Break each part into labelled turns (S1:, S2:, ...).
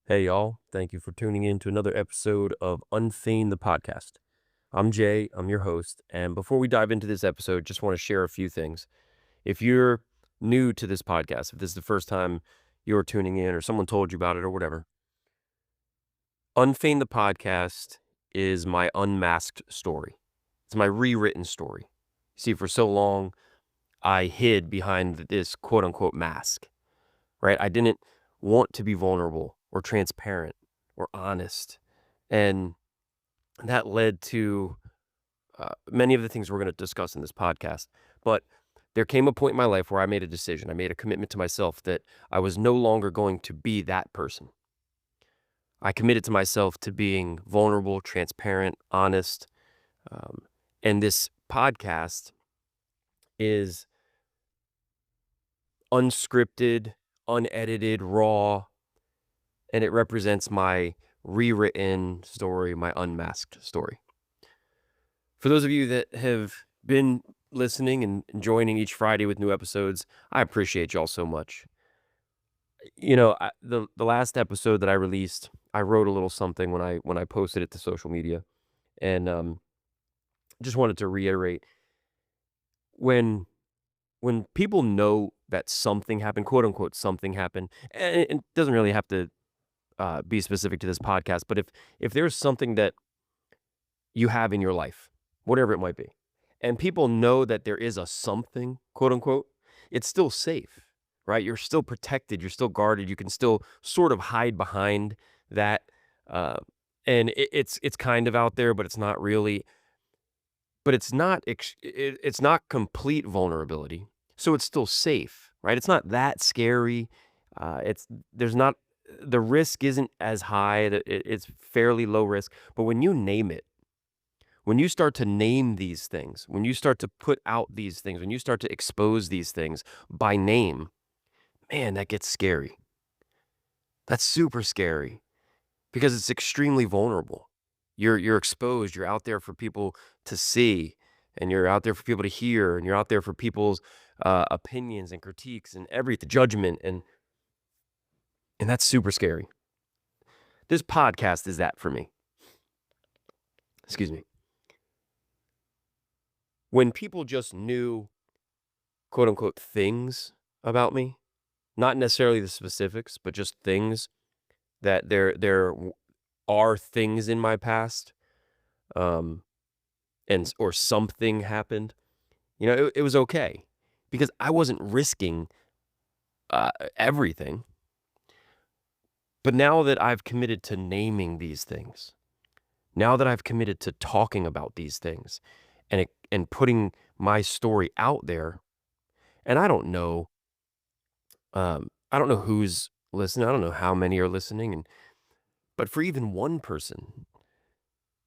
S1: Hey, y'all. Thank you for tuning in to another episode of Unfeigned the Podcast. I'm Jay, I'm your host. And before we dive into this episode, just want to share a few things. If you're new to this podcast, if this is the first time you're tuning in or someone told you about it or whatever, Unfeigned the Podcast is my unmasked story. It's my rewritten story. See, for so long, I hid behind this quote unquote mask, right? I didn't want to be vulnerable or transparent or honest. And that led to many of the things we're going to discuss in this podcast. But there came a point in my life where I made a decision. I made a commitment to myself that I was no longer going to be that person. I committed to myself to being vulnerable, transparent, honest. Um, and this podcast is unscripted, unedited, raw, and it represents my rewritten story, my unmasked story. For those of you that have been listening and joining each Friday with new episodes, I appreciate y'all so much. The last episode that I released, I wrote a little something when I posted it to social media, and just wanted to reiterate when when people know that something happened, quote unquote, something happened, and it doesn't really have to be specific to this podcast, but if there's something that you have in your life, whatever it might be, and people know that there is a something, quote unquote, it's still safe, right? You're still protected, you're still guarded, you can still sort of hide behind that. Uh, and it's kind of out there, but it's not really, but it's not complete vulnerability. So it's still safe, right? It's not that scary. It's there's not the risk isn't as high. It's fairly low risk. But when you name it, when you start to name these things, when you start to put out these things, when you start to expose these things by name, man, that gets scary. That's super scary because it's extremely vulnerable. You're exposed, you're out there for people to see, and you're out there for people to hear, and you're out there for people's opinions and critiques and everything, judgment, and that's super scary. This podcast is that for me. Excuse me. When people just knew quote unquote things about me, not necessarily the specifics, but just things that are things in my past, um, or something happened. It was okay because I wasn't risking everything. But now that I've committed to naming these things, now that I've committed to talking about these things, and putting my story out there, and I don't know who's listening. I don't know how many are listening, but for even one person,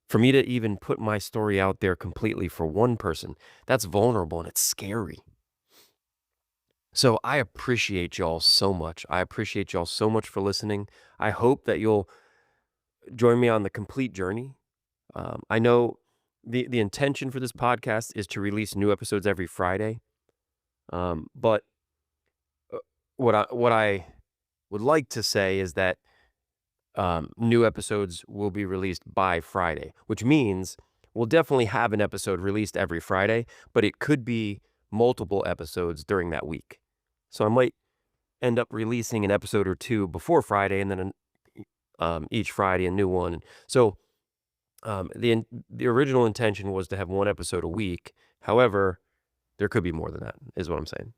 S1: for me to even put my story out there completely for one person, that's vulnerable and it's scary. So I appreciate y'all so much. I appreciate y'all so much for listening. I hope that you'll join me on the complete journey. I know the intention for this podcast is to release new episodes every Friday. But what I would like to say is that new episodes will be released by Friday, which means we'll definitely have an episode released every Friday, but it could be multiple episodes during that week. So I might end up releasing an episode or two before Friday, and then each Friday a new one. So the original intention was to have one episode a week. However, there could be more than that, is what I'm saying.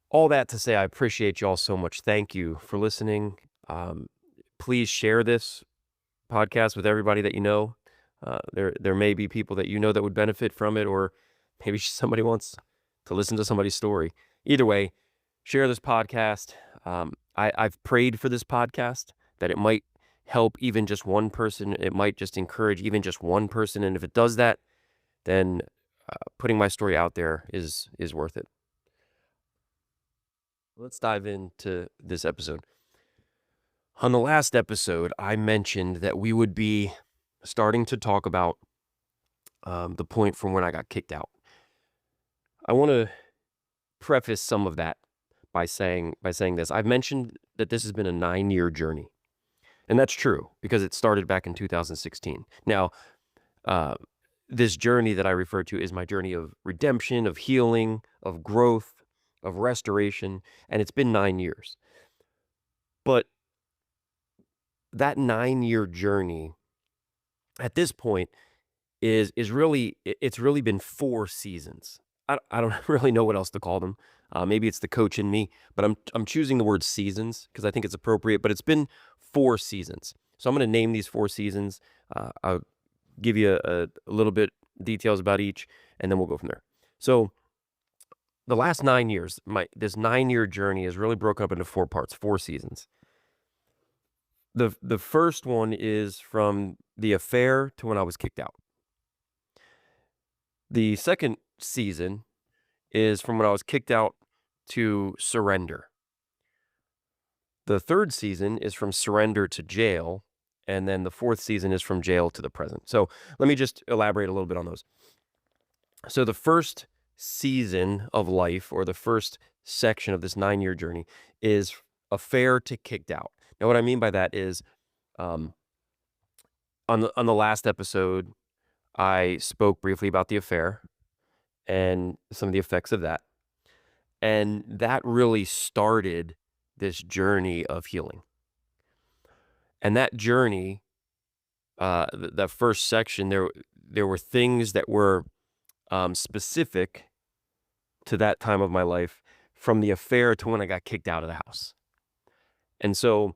S1: All that to say, I appreciate y'all so much. Thank you for listening. Um, Please share this podcast with everybody that you know. There may be people that you know that would benefit from it, or maybe somebody wants to listen to somebody's story. Either way, share this podcast. I've prayed for this podcast that it might help even just one person. It might just encourage even just one person, and if it does that, then putting my story out there is worth it. Let's dive into this episode. On the last episode, I mentioned that we would be starting to talk about the point from when I got kicked out. I want to preface some of that by saying this. I've mentioned that this has been a 9-year journey. And that's true because it started back in 2016. Now, uh, this journey that I refer to is my journey of redemption, of healing, of growth, of restoration, and it's been 9 years. But that 9 year journey at this point is really it's really been 4 seasons. I don't really know what else to call them. Maybe it's the coach in me, but I'm choosing the word seasons because I think it's appropriate. But it's been 4 seasons. So I'm going to name these 4 seasons. I'll give you a little bit details about each, and then we'll go from there. So the last 9 years, this 9 year journey is really broken up into 4 parts, 4 seasons. The first one is from the affair to when I was kicked out. The second season is from when I was kicked out to surrender. The third season is from surrender to jail. And then the fourth season is from jail to the present. So let me just elaborate a little bit on those. So the first season of life, or the first section of this 9 year journey, is affair to kicked out. Now, what I mean by that is, um, on the last episode, I spoke briefly about the affair and some of the effects of that. And that really started this journey of healing. And that journey, that first section, there were things that were specific to that time of my life, from the affair to when I got kicked out of the house. And so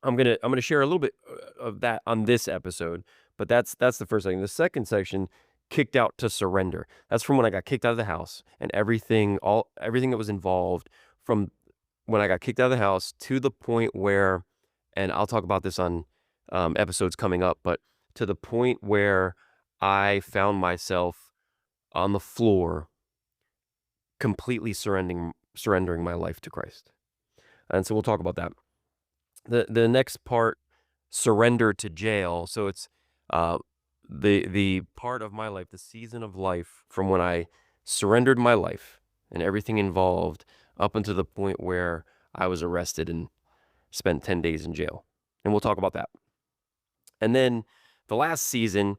S1: I'm gonna share a little bit of that on this episode, but that's the first thing. The second section, kicked out to surrender. That's from when I got kicked out of the house and everything that was involved from when I got kicked out of the house to the point where, and I'll talk about this on episodes coming up, but to the point where I found myself on the floor, completely surrendering my life to Christ. And so we'll talk about that. The next part, surrender to jail. So it's the part of my life, the season of life from when I surrendered my life and everything involved up until the point where I was arrested and spent 10 days in jail. And we'll talk about that. And then the last season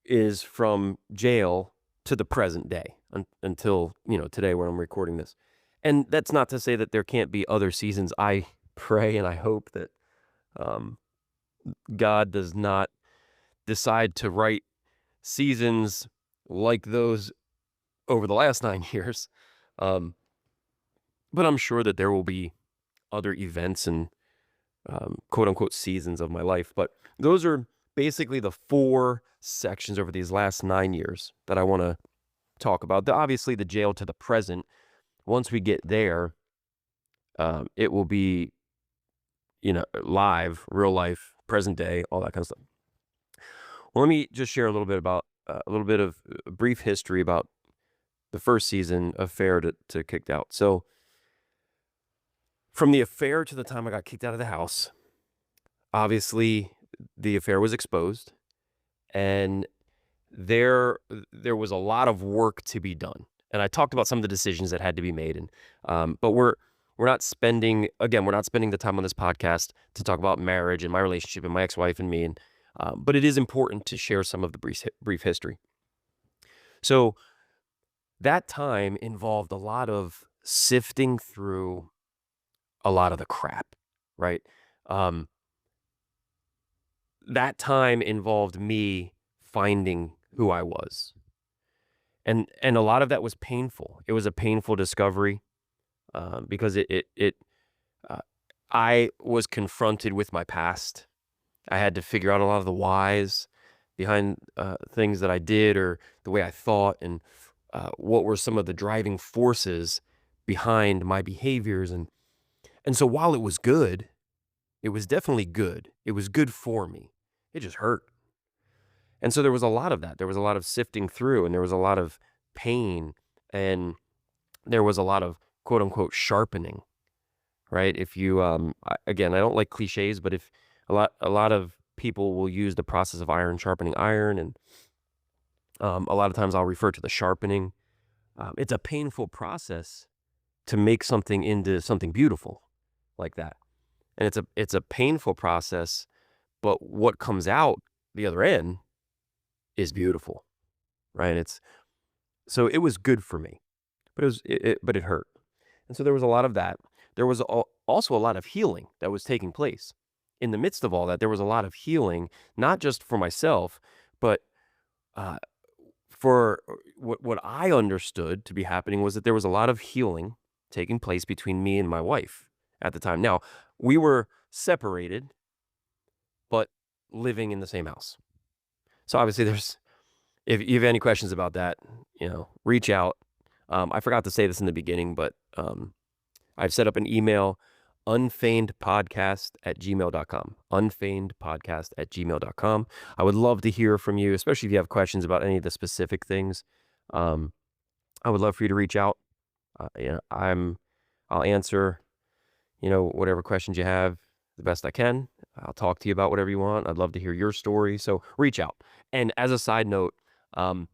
S1: is from jail to the present day until, today when I'm recording this. And that's not to say that there can't be other seasons. I pray and I hope that God does not decide to write seasons like those over the last 9 years. But I'm sure that there will be other events and quote unquote seasons of my life. But those are basically the 4 sections over these last 9 years that I want to talk about. Obviously, the jail to the present, once we get there, it will be, live, real life, present day, all that kind of stuff. Well, let me just share a little bit of a brief history about the first season, affair to kicked out. So from the affair to the time I got kicked out of the house, obviously the affair was exposed, and there was a lot of work to be done. And I talked about some of the decisions that had to be made. And but we're not spending the time on this podcast to talk about marriage and my relationship and my ex-wife and me. And but it is important to share some of the brief history. So that time involved a lot of sifting through a lot of the crap, right? That time involved me finding who I was. And a lot of that was painful. It was a painful discovery because I was confronted with my past. I had to figure out a lot of the whys behind things that I did or the way I thought, and what were some of the driving forces behind my behaviors. And so while it was good, it was definitely good. It was good for me. It just hurt. And so there was a lot of that. There was a lot of sifting through, and there was a lot of pain, and there was a lot of quote unquote sharpening, right? If you, again, I don't like cliches, but if a lot of people will use the process of iron sharpening iron, and a lot of times I'll refer to the sharpening. It's a painful process to make something into something beautiful like that. and it's a painful process, but what comes out the other end is beautiful, right? It's so it was good for me, but it hurt. And so there was a lot of that. There was also a lot of healing that was taking place. In the midst of all that, there was a lot of healing, not just for myself, but uh, for what I understood to be happening was that there was a lot of healing taking place between me and my wife at the time. Now, we were separated, but living in the same house. So obviously, if you have any questions about that, reach out. I forgot to say this in the beginning, but I've set up an email, unfeignedpodcast@gmail.com. Unfeignedpodcast@gmail.com. I would love to hear from you, especially if you have questions about any of the specific things. Um, I would love for you to reach out. I'll answer, whatever questions you have the best I can. I'll talk to you about whatever you want. I'd love to hear your story. So reach out. And as a side note, I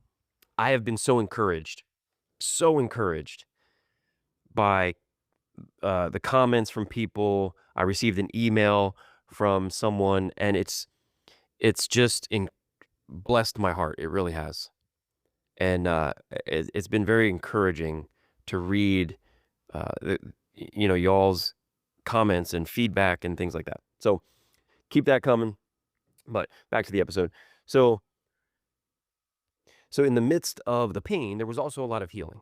S1: have been so encouraged by the comments from people. I received an email from someone, and it's just blessed my heart. It really has, and it's been very encouraging to read, y'all's comments and feedback and things like that. So keep that coming. But back to the episode. So in the midst of the pain, there was also a lot of healing.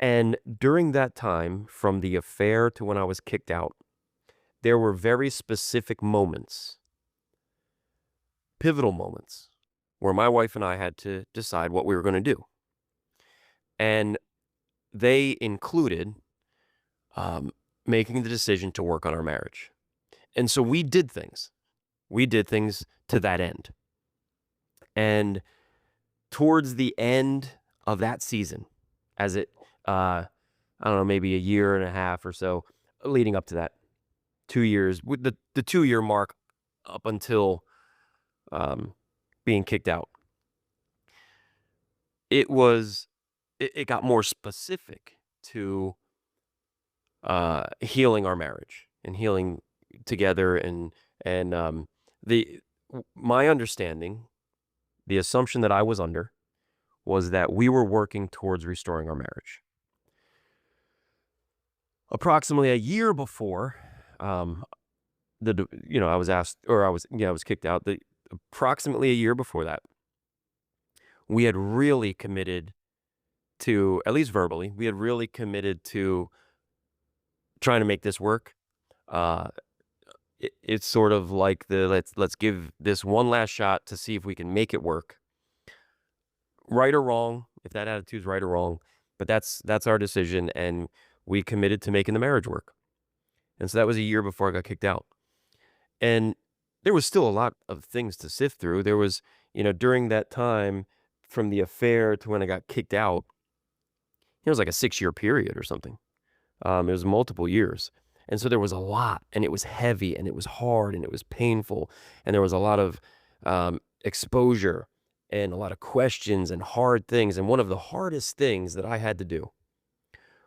S1: And during that time, from the affair to when I was kicked out, there were very specific moments, pivotal moments, where my wife and I had to decide what we were going to do. And they included making the decision to work on our marriage. And so we did things. We did things to that end. And towards the end of that season, as it, I don't know, maybe a year and a half or so leading up to that, 2 years, with the 2-year mark up until being kicked out, it got more specific to healing our marriage and healing together, and my understanding, the assumption that I was under, was that we were working towards restoring our marriage. Approximately a year before, I was asked, or I was kicked out. Approximately a year before that, we had really committed to, at least verbally, we had really committed to trying to make this work. It's sort of like let's give this one last shot to see if we can make it work. Right or wrong, if that attitude's right or wrong, but that's our decision, and we committed to making the marriage work. And so that was a year before I got kicked out. And there was still a lot of things to sift through. There was, during that time, from the affair to when I got kicked out, it was like a 6-year period or something. It was multiple years. And so there was a lot, and it was heavy, and it was hard, and it was painful. And there was a lot of exposure and a lot of questions and hard things. And one of the hardest things that I had to do,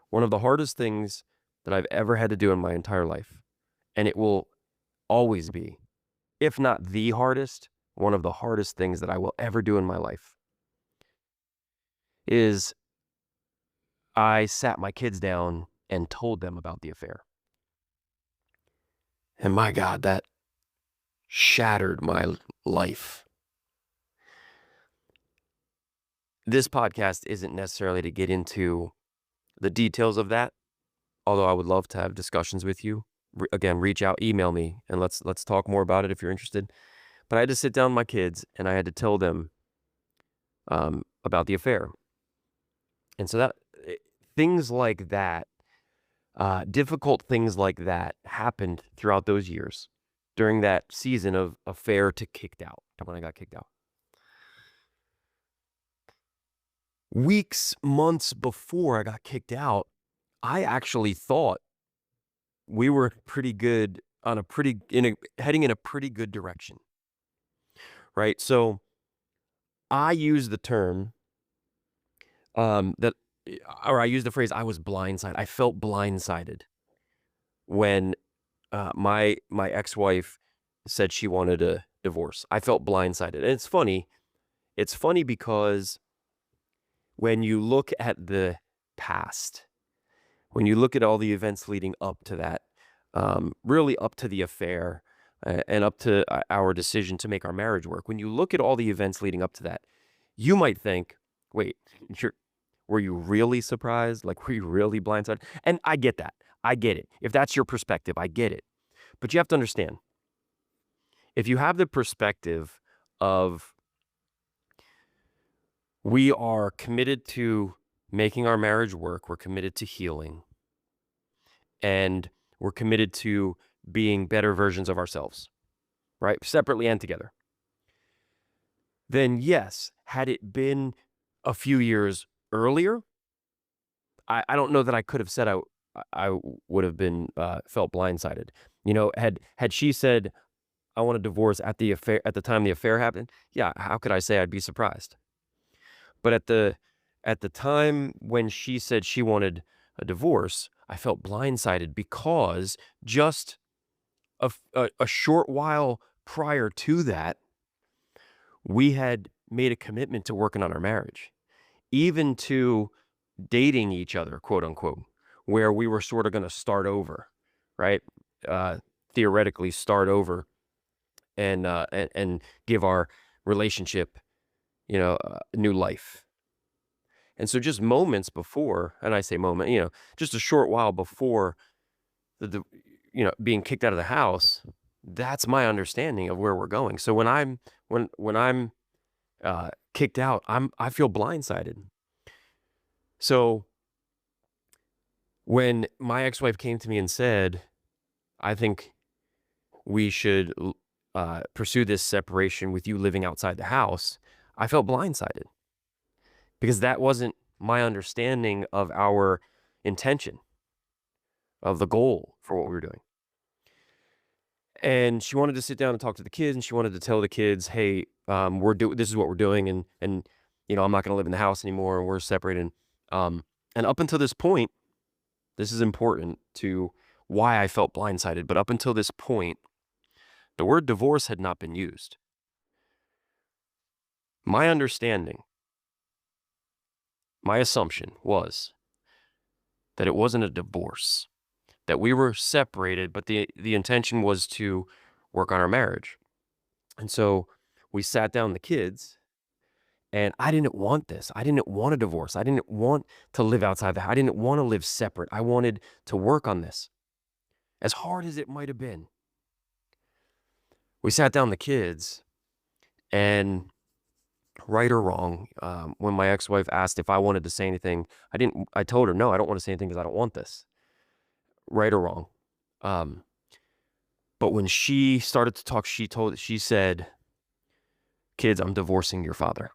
S1: one of the hardest things that I've ever had to do in my entire life, and it will always be, if not the hardest, one of the hardest things that I will ever do in my life, is I sat my kids down and told them about the affair. And my God, that shattered my life. This podcast isn't necessarily to get into the details of that, although I would love to have discussions with you. Again, reach out, email me, and let's talk more about it if you're interested. But I had to sit down with my kids, and I had to tell them about the affair. And so things like that, difficult things like that happened throughout those years during that season of affair to kicked out, when I got kicked out. Weeks, months before I got kicked out, I actually thought we were pretty good heading in a pretty good direction, right? So I use the term I use the phrase, I was blindsided. I felt blindsided when my ex-wife said she wanted a divorce. I felt blindsided. And it's funny. It's funny because when you look at the past, when you look at all the events leading up to that, really up to the affair and up to our decision to make our marriage work, when you look at all the events leading up to that, you might think, wait, you're, were you really surprised? Like, were you really blindsided? And I get that. I get it. If that's your perspective, I get it. But you have to understand, if you have the perspective of we are committed to making our marriage work, we're committed to healing, and we're committed to being better versions of ourselves, right? Separately and together. Then yes, had it been a few years earlier, I don't know that I could have said I would have been felt blindsided. You know, had she said I want a divorce at the affair at the time the affair happened, yeah, how could I say I'd be surprised? But at the time when she said she wanted a divorce, I felt blindsided because just a short while prior to that, we had made a commitment to working on our marriage, even to dating each other, quote unquote, where we were sort of going to start over, right? Uh, Theoretically, start over and give our relationship, new life. And so, just moments before, and I say moment, just a short while before being kicked out of the house, that's my understanding of where we're going. So when I'm kicked out, I feel blindsided. So when my ex-wife came to me and said, I think we should pursue this separation with you living outside the house, I felt blindsided because that wasn't my understanding of our intention, of the goal for what we were doing. And she wanted to sit down and talk to the kids, and she wanted to tell the kids, hey, this is what we're doing, and I'm not going to live in the house anymore, and we're separated. And up until this point, this is important to why I felt blindsided, but up until this point, the word divorce had not been used. My understanding, my assumption was that it wasn't a divorce, that we were separated, but the intention was to work on our marriage. And so we sat down the kids, and I didn't want this. I didn't want a divorce. I didn't want to live outside the house. I didn't want to live separate. I wanted to work on this, as hard as it might have been. We sat down the kids, and right or wrong, when my ex-wife asked if I wanted to say anything, I told her, no, I don't want to say anything because I don't want this. Right or wrong. But when she started to talk, she said, kids, I'm divorcing your father.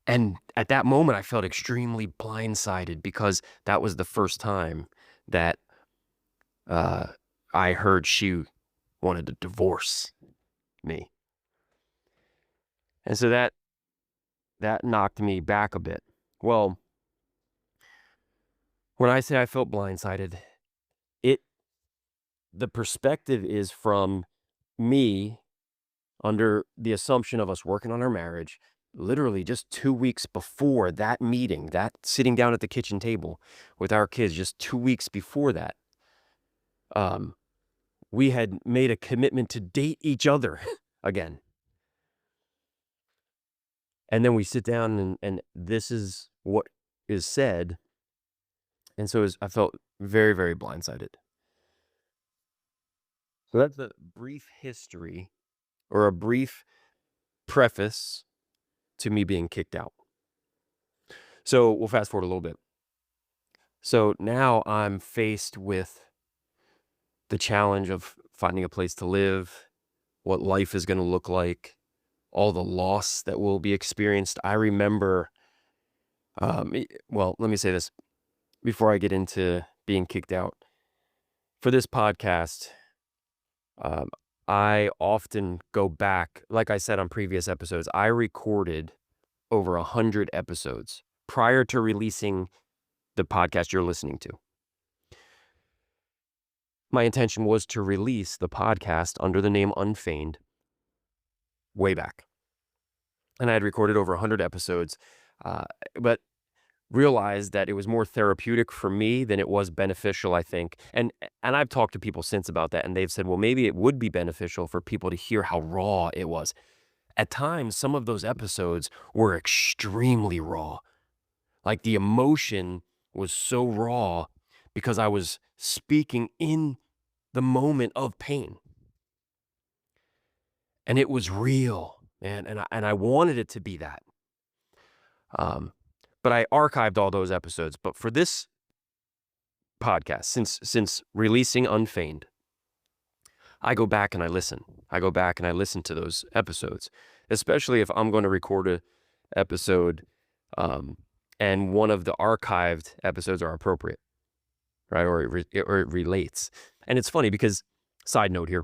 S1: And at that moment, I felt extremely blindsided because that was the first time that I heard she wanted to divorce me. And so that knocked me back a bit. Well, when I say I felt blindsided, the perspective is from me under the assumption of us working on our marriage, literally just 2 weeks before that meeting, that sitting down at the kitchen table with our kids, just 2 weeks before that, we had made a commitment to date each other again. And then we sit down and this is what is said. And so I felt very, very blindsided. So that's a brief history or a brief preface to me being kicked out. So we'll fast forward a little bit. So now I'm faced with the challenge of finding a place to live, what life is going to look like, all the loss that will be experienced. I remember, well, let me say this before I get into being kicked out. For this podcast, I often go back, like I said on previous episodes, I recorded over 100 episodes prior to releasing the podcast you're listening to. my intention was to release the podcast under the name Unfeigned way back. And I had recorded over 100 episodes, but realized that it was more therapeutic for me than it was beneficial, I think. And I've talked to people since about that, and they've said, well, maybe it would be beneficial for people to hear how raw it was. At times, some of those episodes were extremely raw. Like the emotion was so raw because I was speaking in the moment of pain. And it was real, man. And I wanted it to be that. But I archived all those episodes. But for this podcast, since releasing Unfeigned, I go back and I listen. I go back and I listen to those episodes, especially if I'm going to record a episode, and one of the archived episodes are appropriate, right? Or it relates. And it's funny because, side note here,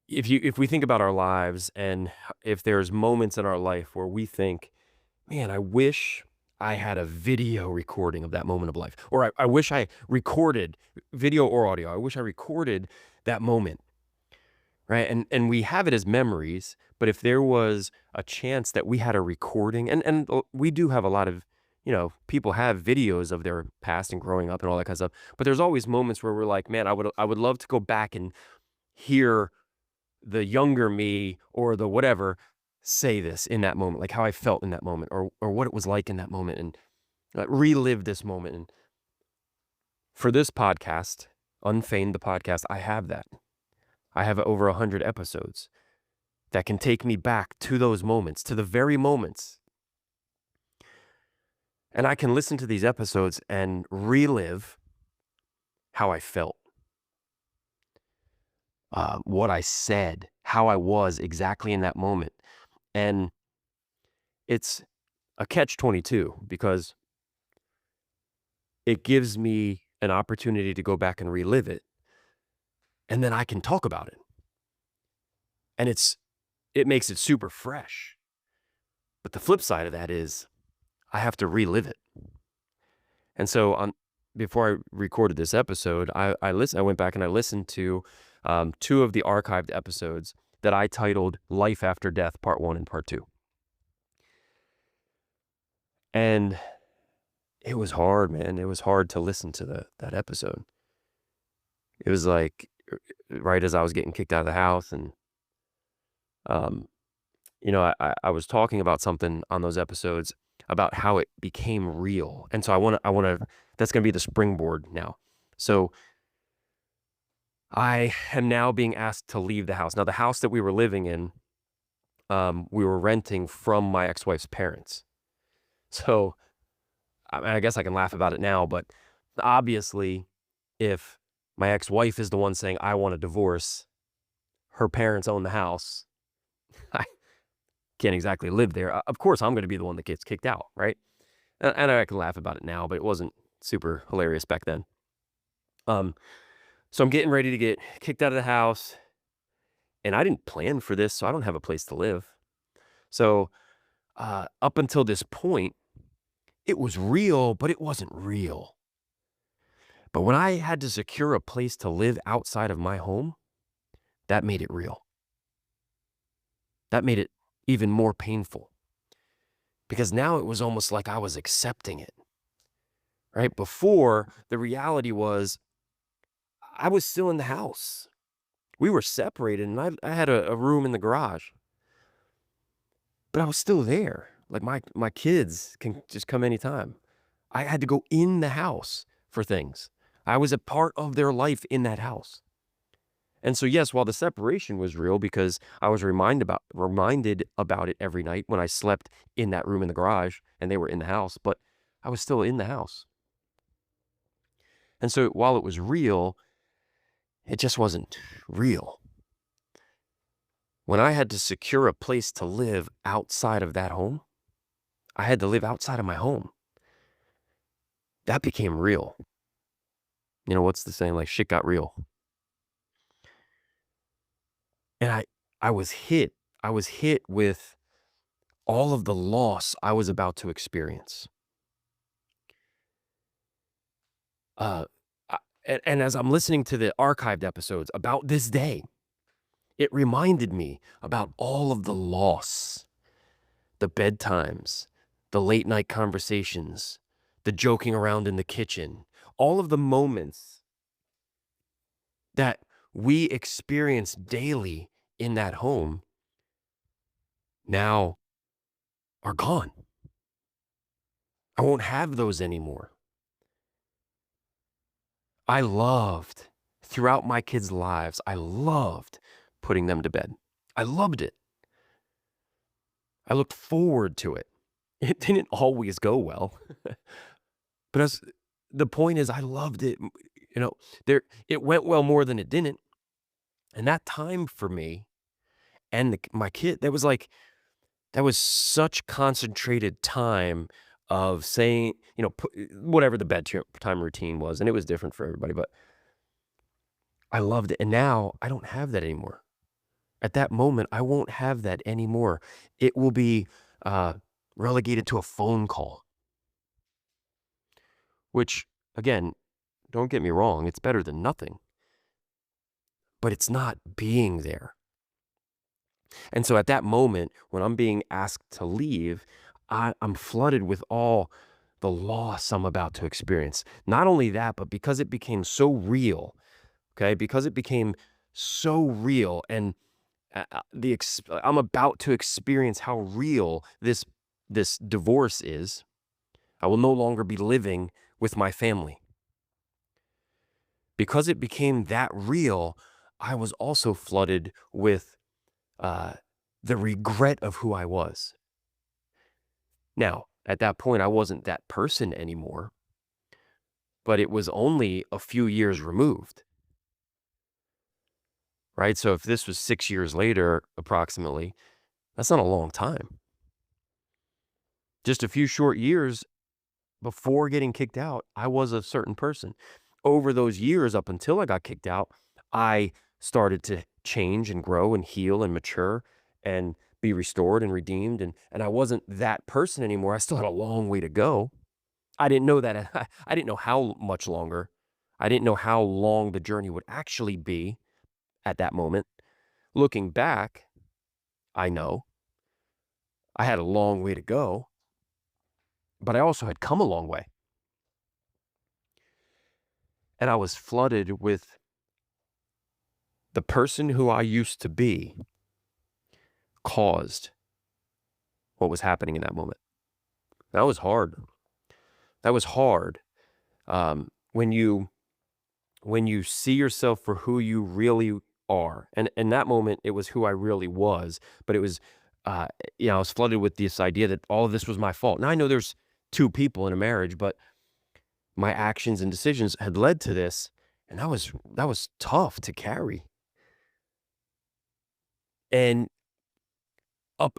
S1: if we think about our lives and if there's moments in our life where we think, man, I wish I had a video recording of that moment of life, or I wish I recorded video or audio. I wish I recorded that moment, right? And we have it as memories, but if there was a chance that we had a recording, and we do have a lot of, people have videos of their past and growing up and all that kind of stuff, but there's always moments where we're like, man, I would love to go back and hear the younger me or the whatever say this in that moment, like how I felt in that moment, or what it was like in that moment, and relive this moment. And for this podcast, Unfeigned the podcast, I have that. I have over 100 episodes that can take me back to those moments, to the very moments. And I can listen to these episodes and relive how I felt, what I said, how I was exactly in that moment. And it's a catch-22 because it gives me an opportunity to go back and relive it, and then I can talk about it. And it makes it super fresh. But the flip side of that is I have to relive it. And so before I recorded this episode, I went back and I listened to 2 of the archived episodes that I titled Life After Death, Part 1 and Part 2. And it was hard, man. It was hard to listen to that episode. It was like right as I was getting kicked out of the house, and I was talking about something on those episodes about how it became real. And so I want to that's going to be the springboard now. So I am now being asked to leave the house. Now, the house that we were living in, we were renting from my ex-wife's parents. So I guess I can laugh about it now, but obviously, if my ex-wife is the one saying, I want a divorce, her parents own the house, I can't exactly live there. Of course, I'm going to be the one that gets kicked out, right? And I can laugh about it now, but it wasn't super hilarious back then. So I'm getting ready to get kicked out of the house, and I didn't plan for this, so I don't have a place to live. So up until this point, it was real, but it wasn't real. But when I had to secure a place to live outside of my home, that made it real. That made it even more painful. Because now it was almost like I was accepting it. Right? Before, the reality was I was still in the house. We were separated, and I had a room in the garage. But I was still there. Like my kids can just come anytime. I had to go in the house for things. I was a part of their life in that house. And so, yes, while the separation was real because I was reminded about it every night when I slept in that room in the garage and they were in the house, but I was still in the house. And so while it was real, it just wasn't real. When I had to secure a place to live outside of that home, I had to live outside of my home. That became real. What's the saying? Like, shit got real. And I was hit. I was hit with all of the loss I was about to experience. And as I'm listening to the archived episodes about this day, it reminded me about all of the loss, the bedtimes, the late night conversations, the joking around in the kitchen, all of the moments that we experience daily in that home now are gone. I won't have those anymore. I loved, throughout my kids' lives, I loved putting them to bed. I loved it. I looked forward to it. It didn't always go well, but as the point is I loved it. You know, there it went well more than it didn't. And that time for me and my kid, that was such concentrated time of saying, whatever the bedtime routine was, and it was different for everybody, but I loved it. And now I don't have that anymore. At that moment, I won't have that anymore. It will be uh, relegated to a phone call, which, again, don't get me wrong, it's better than nothing, but it's not being there. And so at that moment, when I'm being asked to leave, I'm flooded with all the loss I'm about to experience. Not only that, but because it became so real, okay, because it became so real and I'm about to experience how real this divorce is. I will no longer be living with my family. Because it became that real, I was also flooded with uh, the regret of who I was. Now, at that point, I wasn't that person anymore, but it was only a few years removed, right? So if this was 6 years later, approximately, that's not a long time. Just a few short years before getting kicked out, I was a certain person. Over those years up until I got kicked out, I started to change and grow and heal and mature and be restored and redeemed. And I wasn't that person anymore. I still had a long way to go. I didn't know that. I didn't know how much longer. I didn't know how long the journey would actually be at that moment. Looking back, I know I had a long way to go, but I also had come a long way. And I was flooded with the person who I used to be caused what was happening in that moment. That was hard. That was hard. When you see yourself for who you really are, and in that moment, it was who I really was. But it was, uh, I was flooded with this idea that all of this was my fault. Now I know there's two people in a marriage, but my actions and decisions had led to this, and that was tough to carry. And up,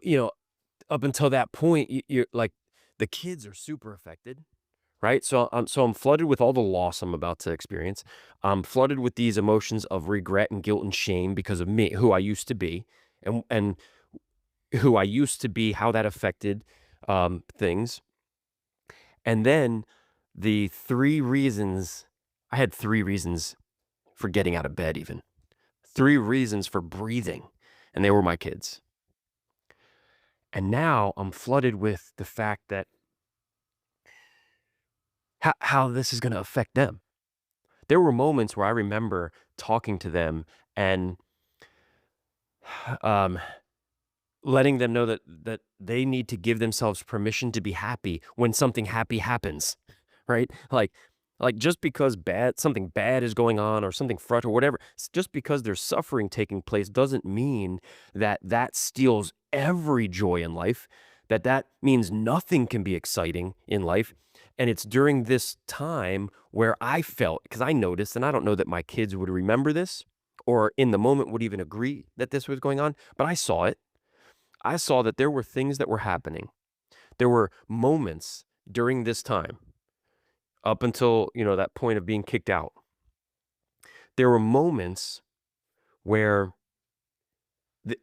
S1: up until that point, you're like, the kids are super affected, right? So I'm flooded with all the loss I'm about to experience. I'm flooded with these emotions of regret and guilt and shame because of me, who I used to be, and who I used to be, how that affected things. And then the three reasons I had 3 reasons for getting out of bed, even 3 reasons for breathing, and they were my kids. And now I'm flooded with the fact that how this is going to affect them. There were moments where I remember talking to them and um, letting them know that they need to give themselves permission to be happy when something happy happens, right? Like just because something bad is going on or something front or whatever, just because there's suffering taking place doesn't mean that steals every joy in life. That means nothing can be exciting in life. And it's during this time where I felt, because I noticed, and I don't know that my kids would remember this or in the moment would even agree that this was going on, but I saw it. I saw that there were things that were happening. There were moments during this time up until, that point of being kicked out. There were moments where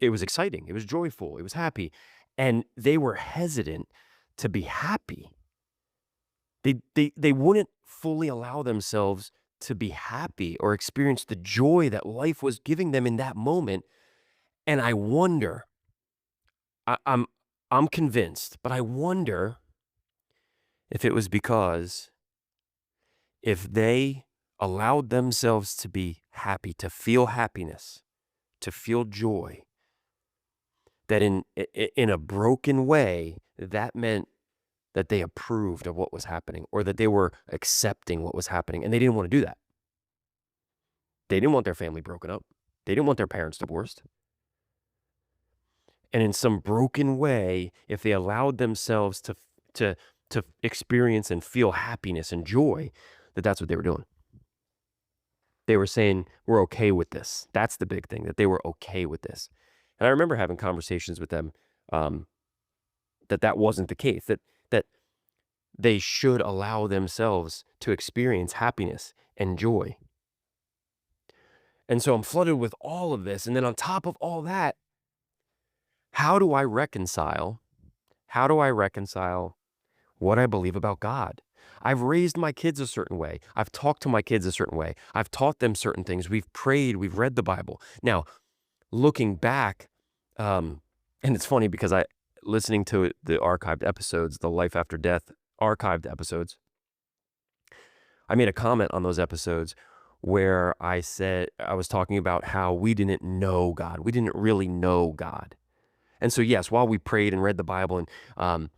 S1: it was exciting, it was joyful, it was happy, and they were hesitant to be happy. They wouldn't fully allow themselves to be happy or experience the joy that life was giving them in that moment. And I wonder, I, I'm I'm convinced, but I wonder if it was because if they allowed themselves to be happy, to feel happiness, to feel joy, that in a broken way, that meant that they approved of what was happening or that they were accepting what was happening, and they didn't want to do that. They didn't want their family broken up. They didn't want their parents divorced. And in some broken way, if they allowed themselves to to experience and feel happiness and joy, that's what they were doing. They were saying, we're okay with this. That's the big thing, that they were okay with this. And I remember having conversations with them, that wasn't the case, that they should allow themselves to experience happiness and joy. And so I'm flooded with all of this. And then on top of all that, how do I reconcile what I believe about God? I've raised my kids a certain way. I've talked to my kids a certain way. I've taught them certain things. We've prayed. We've read the Bible. Now, looking back, and it's funny because listening to the archived episodes, the Life After Death archived episodes, I made a comment on those episodes where I said, I was talking about how we didn't know God. We didn't really know God. And so, yes, while we prayed and read the Bible, and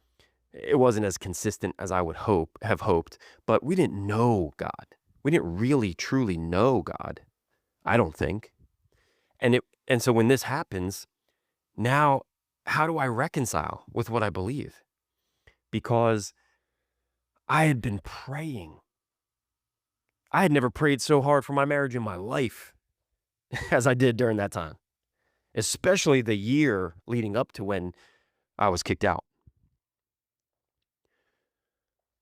S1: it wasn't as consistent as I would have hoped, but we didn't know God. We didn't really, truly know God, I don't think. And so when this happens, now, how do I reconcile with what I believe? Because I had been praying. I had never prayed so hard for my marriage in my life as I did during that time, especially the year leading up to when I was kicked out.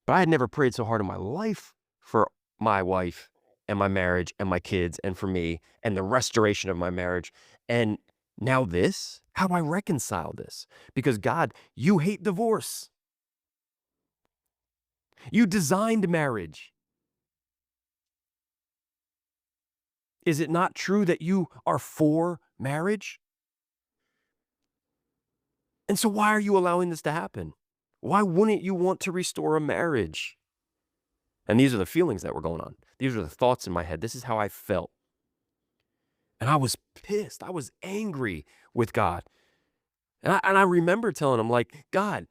S1: But I had never prayed so hard in my life for my wife and my marriage and my kids and for me and the restoration of my marriage. And now this, how do I reconcile this? Because God, you hate divorce. You designed marriage. Is it not true that you are for marriage? And so why are you allowing this to happen? Why wouldn't you want to restore a marriage? And these are the feelings that were going on. These are the thoughts in my head. This is how I felt. And I was pissed. I was angry with God. And I remember telling him, like, God,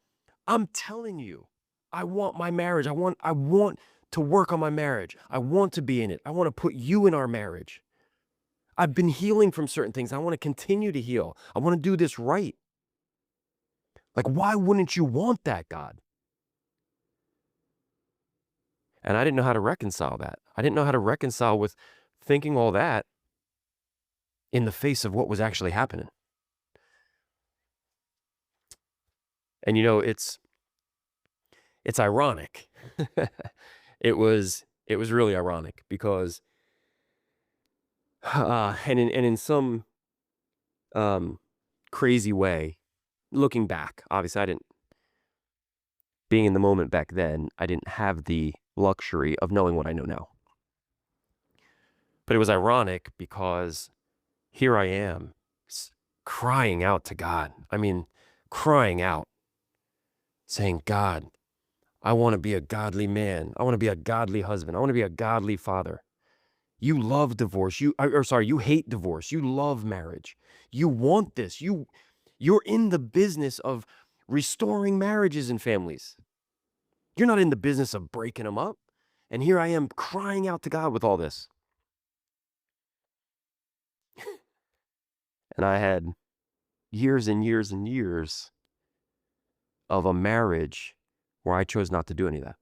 S1: I'm telling you, I want my marriage. I want to work on my marriage. I want to be in it. I want to put you in our marriage. I've been healing from certain things. I want to continue to heal. I want to do this right. Like, why wouldn't you want that, God? And I didn't know how to reconcile that. I didn't know how to reconcile with thinking all that in the face of what was actually happening. And it's ironic. It was really ironic because and in some crazy way, looking back, obviously being in the moment back then, I didn't have the luxury of knowing what I know now. But it was ironic because here I am crying out to God. I mean, crying out, saying, God, I want to be a godly man. I want to be a godly husband. I want to be a godly father. You love divorce. You hate divorce. You love marriage. You want this. You're in the business of restoring marriages and families. You're not in the business of breaking them up. And here I am crying out to God with all this. And I had years and years and years of a marriage where I chose not to do any of that.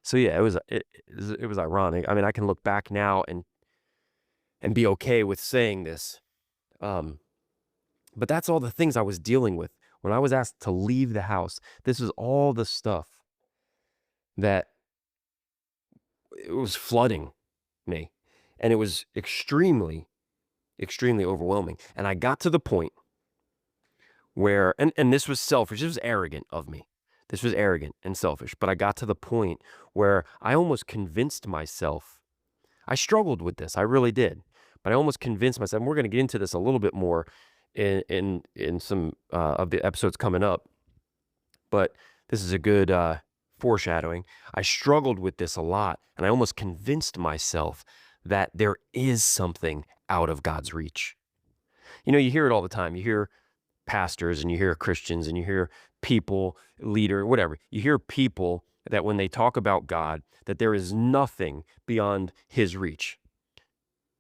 S1: So yeah, it was ironic. I mean, I can look back now and be okay with saying this. But that's all the things I was dealing with. When I was asked to leave the house, this was all the stuff that it was flooding me. And it was extremely, extremely overwhelming. And I got to the point where, and this was selfish, this was arrogant of me. This was arrogant and selfish. But I got to the point where I almost convinced myself I struggled with this. I really did. But I almost convinced myself, and we're going to get into this a little bit more in some of the episodes coming up. But this is a good foreshadowing. I struggled with this a lot, and I almost convinced myself that there is something out of God's reach. You know, you hear it all the time. You hear pastors and you hear Christians and you hear people, leader, whatever. You hear people that when they talk about God, that there is nothing beyond his reach.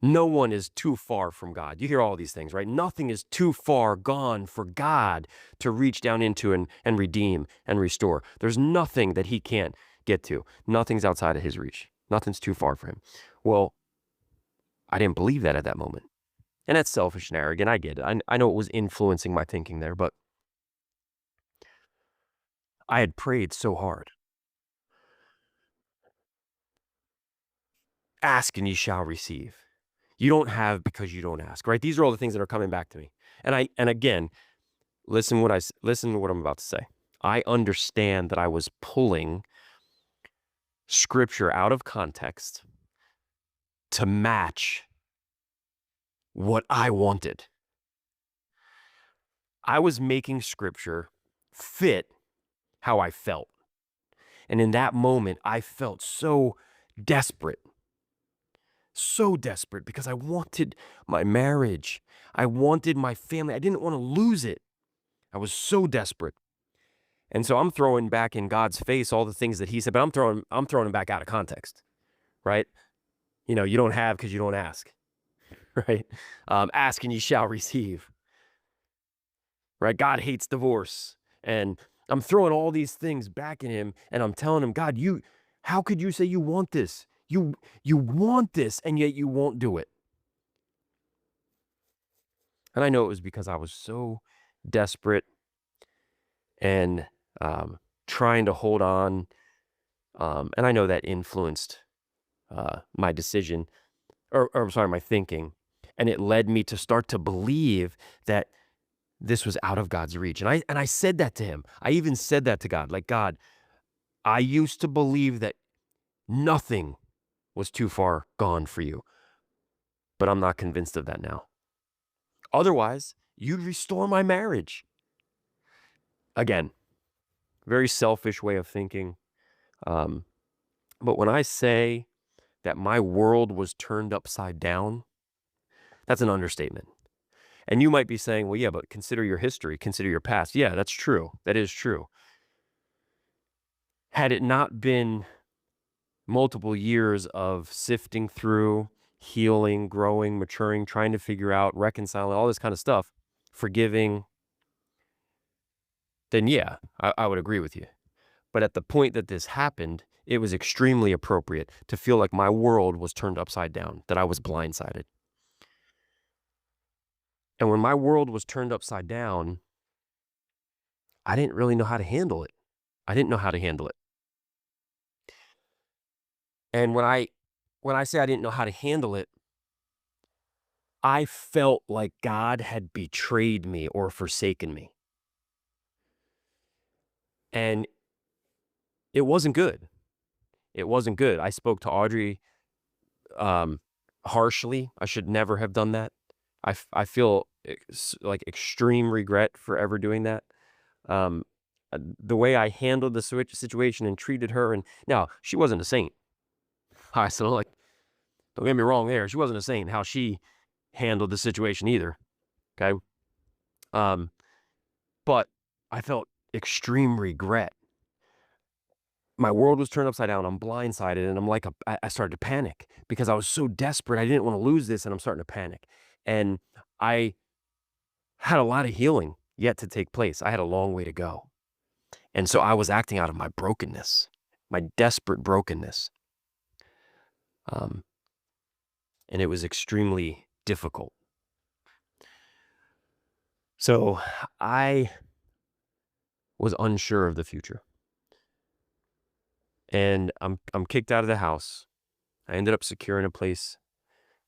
S1: No one is too far from God. You hear all these things, right? Nothing is too far gone for God to reach down into and redeem and restore. There's nothing that he can't get to. Nothing's outside of his reach. Nothing's too far for him. Well, I didn't believe that at that moment. And that's selfish and arrogant. I get it. I know it was influencing my thinking there, but I had prayed so hard. Ask and ye shall receive. You don't have because you don't ask, right? These are all the things that are coming back to me. And again, listen to what I'm about to say. I understand that I was pulling scripture out of context to match what I wanted. I was making scripture fit how I felt. And in that moment, I felt so desperate because I wanted my marriage. I wanted my family. I didn't want to lose it. I was so desperate. And so I'm throwing back in God's face all the things that he said, but I'm throwing them back out of context, right? You know, you don't have because you don't ask, right? Ask and you shall receive, right? God hates divorce. And I'm throwing all these things back in him and I'm telling him, God, how could you say you want this? You want this and yet you won't do it. And I know it was because I was so desperate and trying to hold on. And I know that influenced my decision, or I'm sorry, my thinking. And it led me to start to believe that this was out of God's reach. And I said that to him. I even said that to God, like, God, I used to believe that nothing was too far gone for you, but I'm not convinced of that now. Otherwise, you'd restore my marriage. Again, very selfish way of thinking. But when I say that my world was turned upside down, that's an understatement. And you might be saying, well, yeah, but consider your history, consider your past. Yeah, that's true. That is true. Had it not been multiple years of sifting through, healing, growing, maturing, trying to figure out, reconciling, all this kind of stuff, forgiving, then yeah, I would agree with you. But at the point that this happened, it was extremely appropriate to feel like my world was turned upside down, that I was blindsided. And when my world was turned upside down, I didn't really know how to handle it. I didn't know how to handle it. And when I say I didn't know how to handle it, I felt like God had betrayed me or forsaken me. And it wasn't good. It wasn't good. I spoke to Audrey harshly. I should never have done that. I feel like extreme regret for ever doing that. The way I handled the situation and treated her, and now she wasn't a saint. All right, so like, don't get me wrong there. She wasn't a saint how she handled the situation either. Okay. But I felt extreme regret. My world was turned upside down. I'm blindsided, and I'm like, I started to panic because I was so desperate. I didn't want to lose this, and I'm starting to panic. And I had a lot of healing yet to take place. I had a long way to go. And so I was acting out of my brokenness, my desperate brokenness. And it was extremely difficult. So I was unsure of the future. And I'm kicked out of the house. I ended up securing a place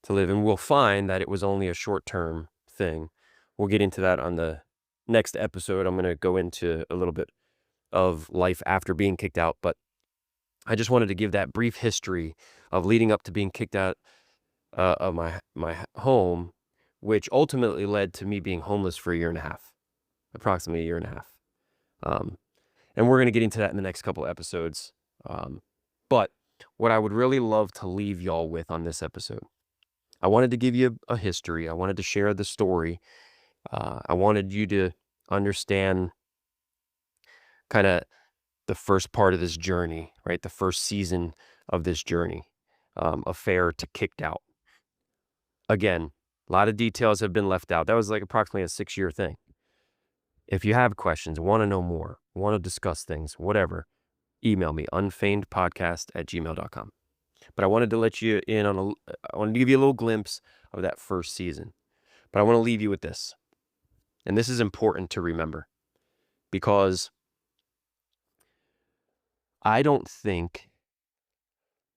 S1: to live, and we'll find that it was only a short-term thing. We'll get into that on the next episode. I'm going to go into a little bit of life after being kicked out, but I just wanted to give that brief history of leading up to being kicked out of my home, which ultimately led to me being homeless for a year and a half, approximately a year and a half. Um, and we're going to get into that in the next couple episodes. But what I would really love to leave y'all with on this episode, I wanted to give you a history. I wanted to share the story. I wanted you to understand kind of the first part of this journey, right? The first season of this journey, affair to kicked out. Again, a lot of details have been left out. That was like approximately a 6-year thing. If you have questions, want to know more, want to discuss things, whatever, email me, unfeignedpodcast@gmail.com. But I wanted to let you in on I wanted to give you a little glimpse of that first season. But I want to leave you with this. And this is important to remember because I don't think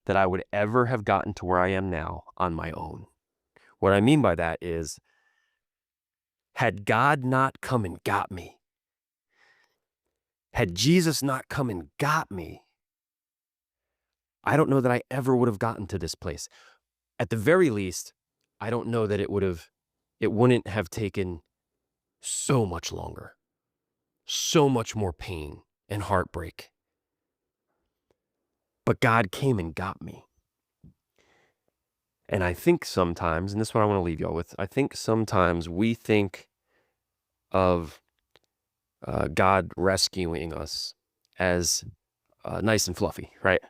S1: that I would ever have gotten to where I am now on my own. What I mean by that is, had God not come and got me, had Jesus not come and got me, I don't know that I ever would have gotten to this place. At the very least, I don't know that it wouldn't have taken so much longer, so much more pain and heartbreak. But God came and got me. And I think sometimes, and this is what I want to leave y'all with, I think sometimes we think of God rescuing us as nice and fluffy, right?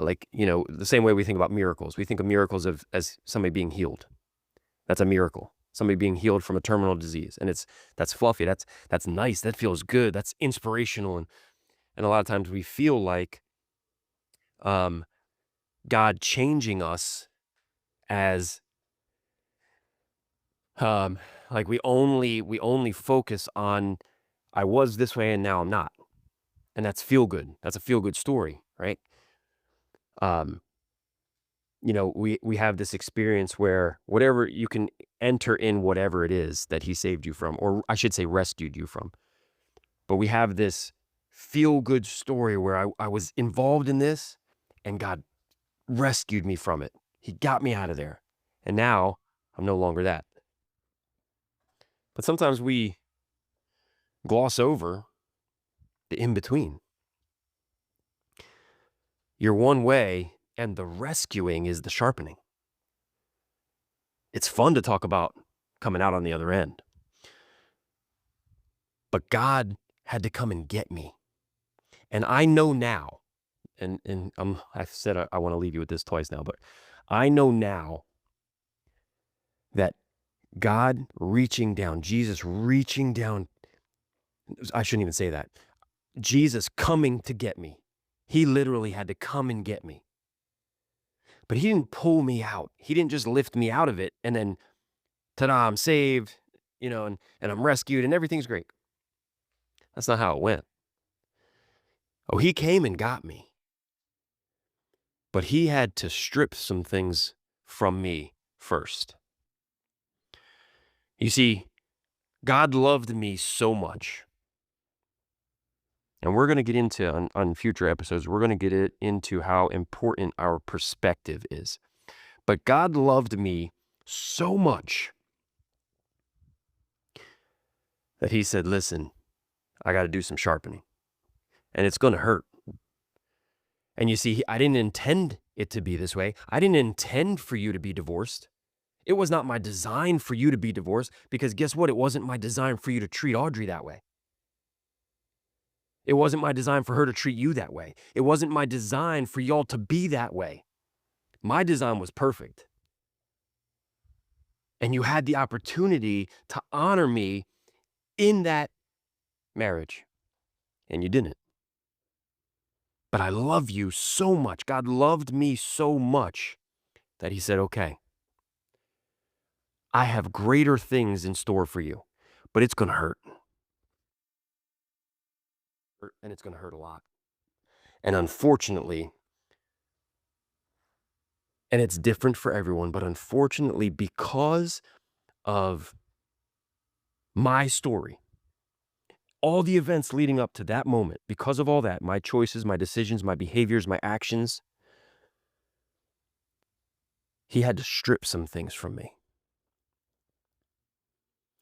S1: Like, the same way we think about miracles. We think of miracles as somebody being healed. That's a miracle. Somebody being healed from a terminal disease. And that's fluffy. That's nice. That feels good. That's inspirational. And a lot of times we feel like God changing us as like we only focus on I was this way and now I'm not. And that's feel good. That's a feel good story, right? We have this experience where whatever you can enter in whatever it is that he saved you from, or I should say rescued you from. But we have this feel good story where I was involved in this and God rescued me from it. He got me out of there. And now I'm no longer that. But sometimes we gloss over the in between. You're one way and the rescuing is the sharpening. It's fun to talk about coming out on the other end. But God had to come and get me. And I know now, and I've said I want to leave you with this twice now, but I know now that God reaching down, Jesus reaching down, I shouldn't even say that. Jesus coming to get me. He literally had to come and get me. But he didn't pull me out. He didn't just lift me out of it and then, ta-da, I'm saved, and I'm rescued and everything's great. That's not how it went. Oh, he came and got me. But he had to strip some things from me first. You see, God loved me so much. And we're going to get into, on future episodes, we're going to get into how important our perspective is. But God loved me so much that he said, listen, I got to do some sharpening. And it's going to hurt. And you see, I didn't intend it to be this way. I didn't intend for you to be divorced. It was not my design for you to be divorced because guess what? It wasn't my design for you to treat Audrey that way. It wasn't my design for her to treat you that way. It wasn't my design for y'all to be that way. My design was perfect. And you had the opportunity to honor me in that marriage, and you didn't. But I love you so much. God loved me so much that he said, okay, I have greater things in store for you, but it's going to hurt. And it's going to hurt a lot. And unfortunately, and it's different for everyone, but unfortunately, because of my story, all the events leading up to that moment, because of all that, my choices, my decisions, my behaviors, my actions, he had to strip some things from me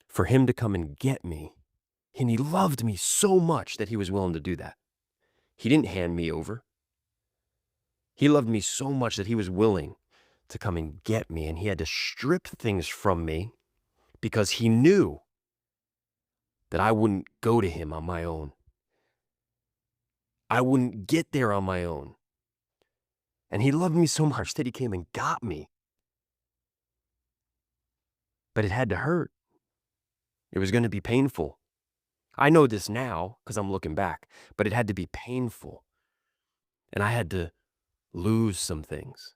S1: for him to come and get me. And he loved me so much that he was willing to do that. He didn't hand me over. He loved me so much that he was willing to come and get me, and he had to strip things from me because he knew that I wouldn't go to him on my own. I wouldn't get there on my own. And he loved me so much that he came and got me. But it had to hurt. It was going to be painful. I know this now because I'm looking back, but it had to be painful. And I had to lose some things.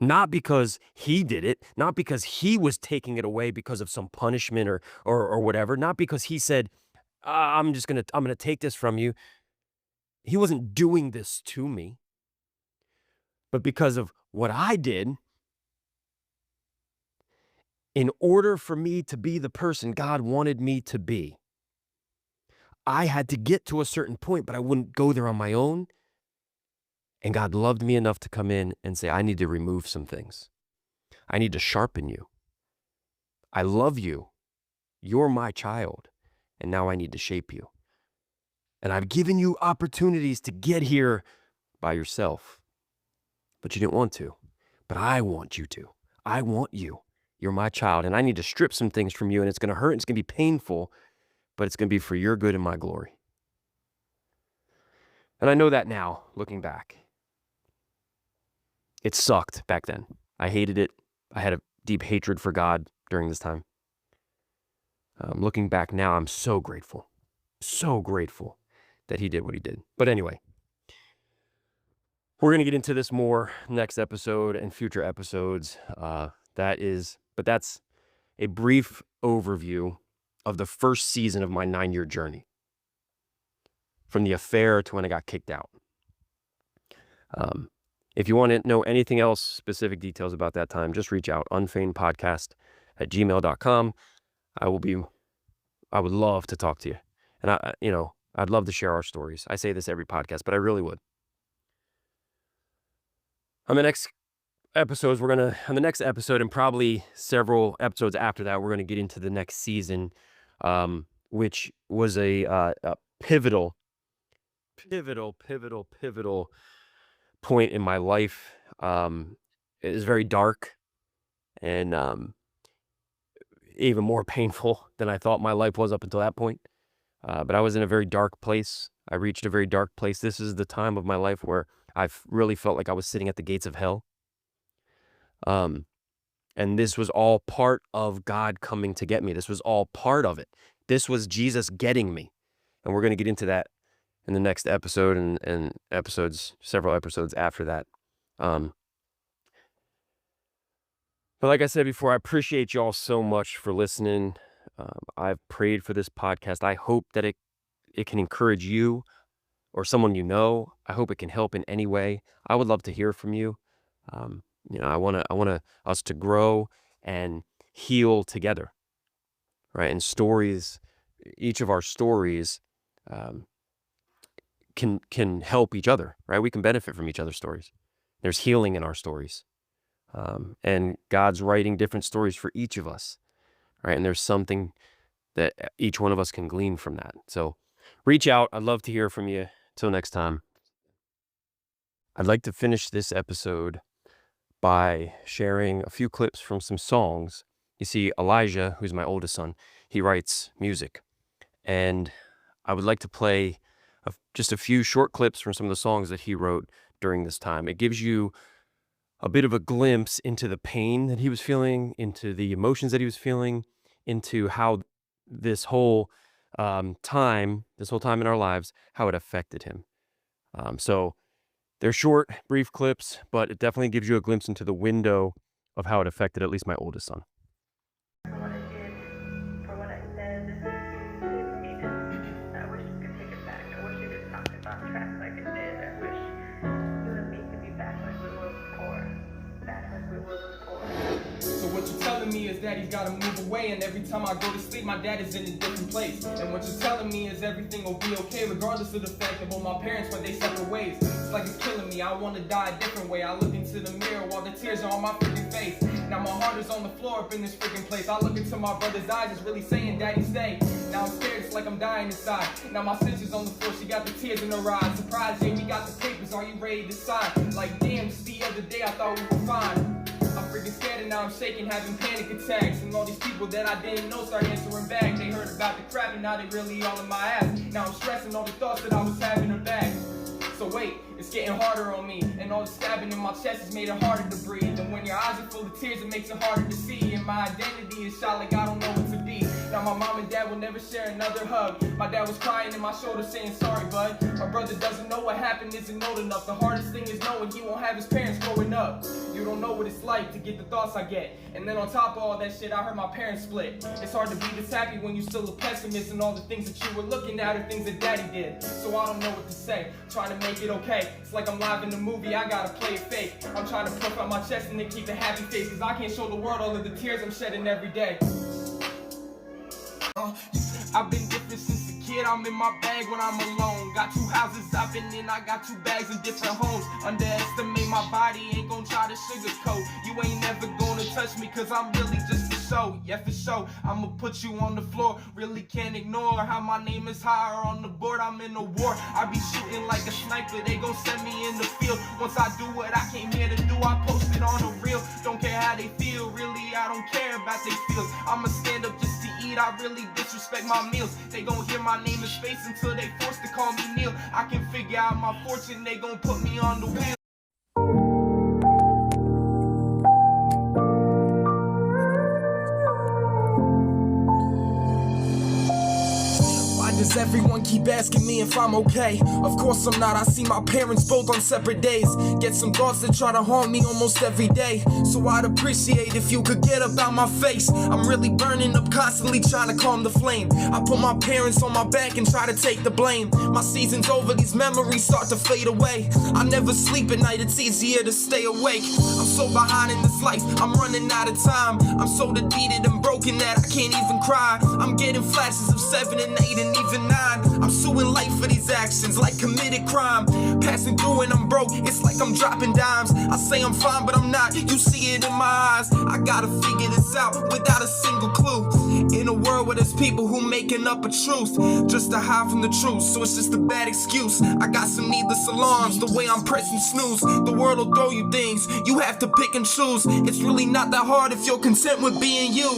S1: Not because he did it, not because he was taking it away because of some punishment or whatever, not because he said, I'm gonna take this from you. He wasn't doing this to me, but because of what I did. In order for me to be the person God wanted me to be, I had to get to a certain point, but I wouldn't go there on my own. And God loved me enough to come in and say, I need to remove some things. I need to sharpen you. I love you. You're my child. And now I need to shape you. And I've given you opportunities to get here by yourself, but you didn't want to. But I want you to. I want you. You're my child. And I need to strip some things from you. And it's going to hurt. And it's going to be painful, but it's going to be for your good and my glory. And I know that now, looking back. It sucked back then. I hated it. I had a deep hatred for God during this time. Looking back now, I'm so grateful that he did what he did. But anyway, we're going to get into this more next episode and future episodes. But that's a brief overview of the first season of my 9-year journey, from the affair to when I got kicked out. If you want to know anything else, specific details about that time, just reach out, unfeignedpodcast@gmail.com. I would love to talk to you. And I'd love to share our stories. I say this every podcast, but I really would. On the next episodes, on the next episode and probably several episodes after that, we're going to get into the next season, which was a pivotal point in my life. It is very dark and even more painful than I thought my life was up until that point. But I was in a very dark place. I reached a very dark place. This is the time of my life where I've really felt like I was sitting at the gates of hell. And this was all part of God coming to get me. This was all part of it. This was Jesus getting me. And we're going to get into that in the next episode and several episodes after that. But like I said before, I appreciate y'all so much for listening. I've prayed for this podcast. I hope that it can encourage you or someone you know. I hope it can help in any way. I would love to hear from you. I want us to grow and heal together, right? And stories, each of our stories, can help each other, right? We can benefit from each other's stories. There's healing in our stories. And God's writing different stories for each of us, right? And there's something that each one of us can glean from that. So reach out. I'd love to hear from you. Till next time. I'd like to finish this episode by sharing a few clips from some songs. You see, Elijah, who's my oldest son, he writes music. And I would like to play just a few short clips from some of the songs that he wrote during this time. It gives you a bit of a glimpse into the pain that he was feeling, into the emotions that he was feeling, into how this whole time in our lives, how it affected him. So they're short, brief clips, but it definitely gives you a glimpse into the window of how it affected at least my oldest son.
S2: For what I did, for what I said, I wish you could take it back. I wish you could stop this on track like it did. I wish you and me could be back like we were before. Back like we were before.
S3: So what you telling telling me is that he's gotta move away, and every time I go to sleep, my dad is in a different place. And what you're telling me is everything will be okay, regardless of the fact that both my parents went their separate ways. It's like it's killing me. I wanna die a different way. I look into the mirror while the tears are on my freaking face. Now my heart is on the floor up in this freaking place. I look into my brother's eyes, it's really saying, Daddy, stay. Now I'm scared, it's like I'm dying inside. Now my sister's on the floor, she got the tears in her eyes. Surprise, yeah, we got the papers, are you ready to sign? Like, damn, just the other day I thought we were fine. I'm freaking scared and now I'm shaking, having panic attacks. And all these people that I didn't know start answering back. They heard about the crap and now they really all in my ass. Now I'm stressing all the thoughts that I was having are back. So wait, it's getting harder on me, and all the stabbing in my chest has made it harder to breathe. And when your eyes are full of tears, it makes it harder to see. And my identity is shot like I don't know what to be. Now my mom and dad will never share another hug. My dad was crying in my shoulder saying, sorry bud. My brother doesn't know what happened isn't old enough. The hardest thing is knowing he won't have his parents growing up. You don't know what it's like to get the thoughts I get. And then on top of all that shit, I heard my parents split. It's hard to be this happy when you're still a pessimist, and all the things that you were looking at are things that daddy did. So I don't know what to say, trying to make it okay. It's like I'm live in the movie, I gotta play it fake. I'm trying to puff out my chest and then keep a happy face, cause I can't show the world all of the tears I'm shedding every day. I've been different since a kid, I'm in my bag when I'm alone. Got 2 houses I've been in, I got 2 bags in different homes. Underestimate my body, ain't gon' try to sugarcoat. You ain't never gonna touch me, cause I'm really just for show. Yeah, for show, I'ma put you on the floor. Really can't ignore how my name is higher on the board. I'm in a war, I be shooting like a sniper. They gon' send me in the field. Once I do what I came here to do, I post it on the reel. Don't care how they feel, really I don't care about their feels. I'ma stand up just to eat, I really disrespect my meals. They gon' hear my name in space until they forced to call me Neil. I can figure out my fortune, they gon' put me on the wheel. Does everyone keep asking me if I'm okay? Of course I'm not, I see my parents both on separate days. Get some thoughts that try to haunt me almost every day. So I'd appreciate if you could get up out my face. I'm really burning up, constantly trying to calm the flame. I put my parents on my back and try to take the blame. My season's over, these memories start to fade away. I never sleep at night, it's easier to stay awake. I'm so behind in this life, I'm running out of time. I'm so defeated and broken that I can't even cry. I'm getting flashes of 7 and 8 and even 9. I'm suing life for these actions like committed crime. Passing through and I'm broke, it's like I'm dropping dimes. I say I'm fine but I'm not, you see it in my eyes. I gotta figure this out without a single clue. In a world where there's people who making up a truth just to hide from the truth, so it's just a bad excuse. I got some needless alarms, the way I'm pressing snooze. The world will throw you things, you have to pick and choose. It's really not that hard if you're content with being you.